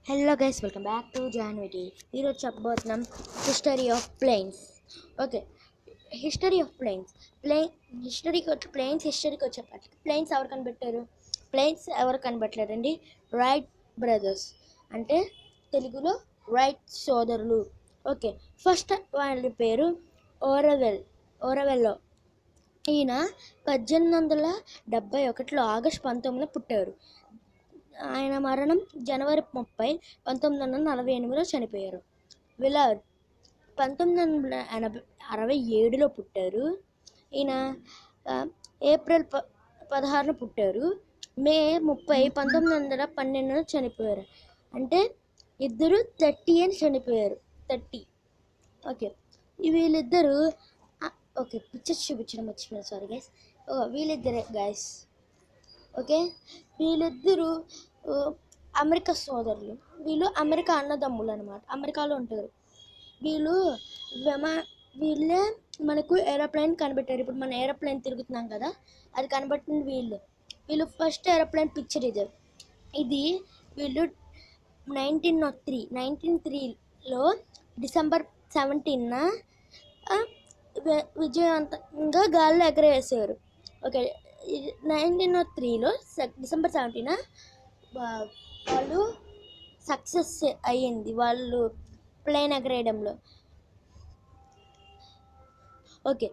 Hello guys, welcome back to January. ఈరోజు చెప్పబోతున్నాం history of planes. Okay, history of planes. హిస్టరీకి వచ్చేప్పటికి planes ఎవరు కనిపెట్టలేదండి? రైట్ బ్రదర్స్, అంటే తెలుగులో రైట్ సోదరులు. ఓకే, ఫస్ట్ వాళ్ళ పేరు ఓరవెల్లో. ఈయన 1871 ఆగస్టు 19 పుట్టారు. ఆయన మరణం జనవరి 30, 1948లో చనిపోయారు. విలార్డ్ 1967లో పుట్టారు. ఈయన ఏప్రిల్ 16 పుట్టారు. మే 30, 1912 చనిపోయారు. అంటే ఇద్దరు 30 అని చనిపోయారు. 30. ఓకే, వీళ్ళిద్దరు ఓకే పిక్చర్స్ చూపించడం మర్చిపోయాను, సారీ గైస్. వీళ్ళిద్దరే గైస్. ఓకే, వీళ్ళిద్దరూ అమెరికా సోదరులు. వీళ్ళు అమెరికా అన్నదమ్ములు అనమాట, అమెరికాలో ఉంటారు. వీళ్ళే మనకు ఏరోప్లేన్ కనిపెట్టారు. ఇప్పుడు మన ఏరోప్లేన్ తిరుగుతున్నాం కదా, అది కనిపెట్టింది వీళ్ళు ఫస్ట్ ఏరోప్లేన్ పిక్చర్ ఇది వీళ్ళు 1903లో డిసెంబర్ 17న విజయవంతంగా గాల్లో ఎగరేసారు. ఓకే, 1903లో డిసెంబర్ 17న వాళ్ళు సక్సెస్ అయ్యింది, వాళ్ళు ప్లేన్ ఎగరేయడంలో. ఓకే,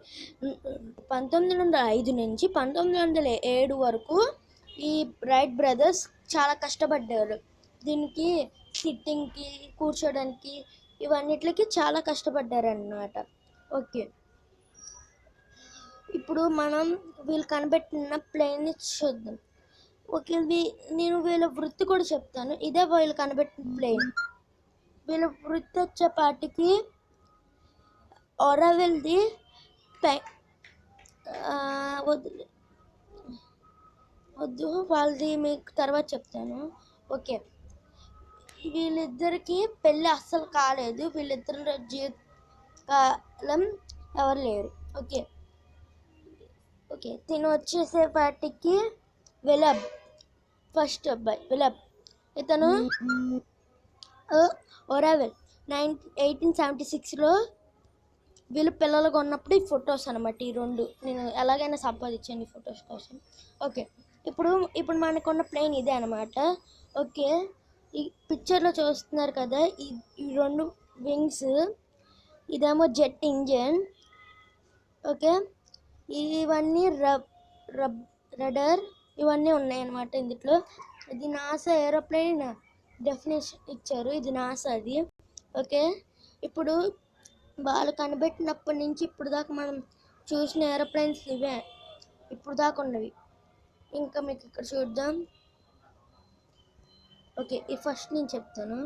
1905 నుంచి 1907 వరకు ఈ రైట్ బ్రదర్స్ చాలా కష్టపడ్డారు. దీనికి సిట్టింగ్కి, కూర్చోడానికి, ఇవన్నిటికి చాలా కష్టపడ్డారు అన్నమాట. ఓకే, ఇప్పుడు మనం వీళ్ళు కనిపెట్టిన ప్లేన్ని చూద్దాం. ఓకే, నేను వీళ్ళ వృత్తి కూడా చెప్తాను. ఇదే వీళ్ళు కనిపెట్టిన ప్లేన్. వీళ్ళ వృత్తి వచ్చేపాటికి ఓరవెల్ది వద్దు, వాళ్ళది మీకు తర్వాత చెప్తాను. ఓకే, వీళ్ళిద్దరికి పెళ్ళి అస్సలు కాలేదు. వీళ్ళిద్దరు జీవితకాలం ఎవరు లేరు. ఓకే ఓకే తిను వచ్చేసేపాటికి విలబ్, ఫస్ట్ అబ్బాయి విలబ్. ఇతను ఓరవెల్ 1876లో వీళ్ళు పిల్లలుగా ఉన్నప్పుడు ఈ ఫొటోస్ అనమాట. ఈ రెండు నేను ఎలాగైనా సంపాదించాను ఈ ఫొటోస్ కోసం. ఓకే, ఇప్పుడు మనకున్న ప్లేన్ ఇదే అనమాట. ఓకే, ఈ పిక్చర్లో చూస్తున్నారు కదా, ఈ రెండు వింగ్స్, ఇదేమో జెట్ ఇంజన్. ఓకే, ఇవన్నీ రడర్ ఇవన్నీ ఉన్నాయన్నమాట ఇందులో. ఇది నాసా ఏరోప్లేన్ డెఫినేషన్ ఇచ్చారు, ఇది నాసాది. ఓకే, ఇప్పుడు వాళ్ళు కనిపెట్టినప్పటి నుంచి ఇప్పుడు దాకా మనం చూసిన ఏరోప్లేన్స్ ఇవే, ఇప్పుడు దాకా ఉన్నవి. ఇంకా మీకు ఇక్కడ చూద్దాం. ఓకే, ఈ ఫస్ట్ నేను చెప్తాను.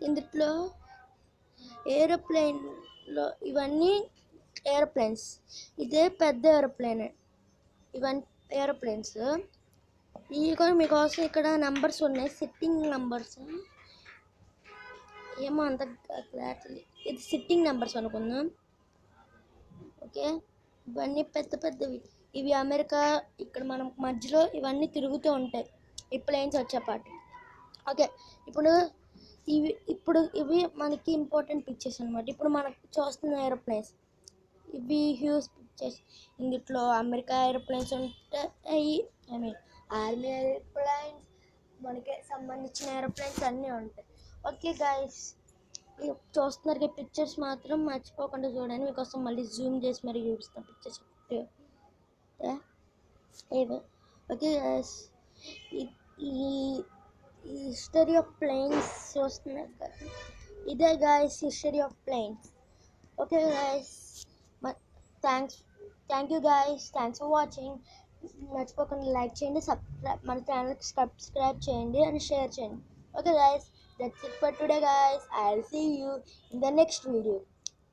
ఇందులో ఏరోప్లేన్లో ఇవన్నీ ఏరోప్లేన్స్, ఇదే పెద్ద ఏరోప్లేన్. ఇవన్నీ ఏరోప్లేన్స్. ఇవి కూడా మీకోసం ఇక్కడ నంబర్స్ ఉన్నాయి, సిట్టింగ్ నంబర్స్. ఏమో అంత క్లారిటీ, ఇది సిట్టింగ్ నెంబర్స్ అనుకుందాం. ఓకే, ఇవన్నీ పెద్ద పెద్దవి. ఇవి అమెరికా, ఇక్కడ మనం మధ్యలో ఇవన్నీ తిరుగుతూ ఉంటాయి ఈ ప్లేన్స్ వచ్చేపాటి. ఓకే, ఇప్పుడు ఇవి మనకి ఇంపార్టెంట్ పిక్చర్స్ అనమాట. ఇప్పుడు మనకు చూస్తున్న ఏరోప్లేన్స్ ఇవి హ్యూజ్ పిక్చర్స్. ఇందులో అమెరికా ఏరోప్లేన్స్ ఉంటాయి, ఆర్మీ ఏరోప్లేన్స్, మనకి సంబంధించిన ఏరోప్లేన్స్ అన్నీ ఉంటాయి. ఓకే గైస్, చూస్తున్నారు పిక్చర్స్ మాత్రం మర్చిపోకుండా చూడండి. మీకోసం మళ్ళీ జూమ్ చేసి మరీ చూపిస్తాను పిక్చర్స్. ఓకే గైస్, ఈ హిస్టరీ ఆఫ్ ప్లేన్స్ చూస్తున్నారు కదా, ఇదే guys history of planes. Okay guys, thank you guys, thanks for watching. మర్చిపోకుండా లైక్ చేయండి, మన ఛానల్కి సబ్స్క్రైబ్ చేయండి and share చేయండి. Okay guys, that's it for today guys. I'll see you in the next video.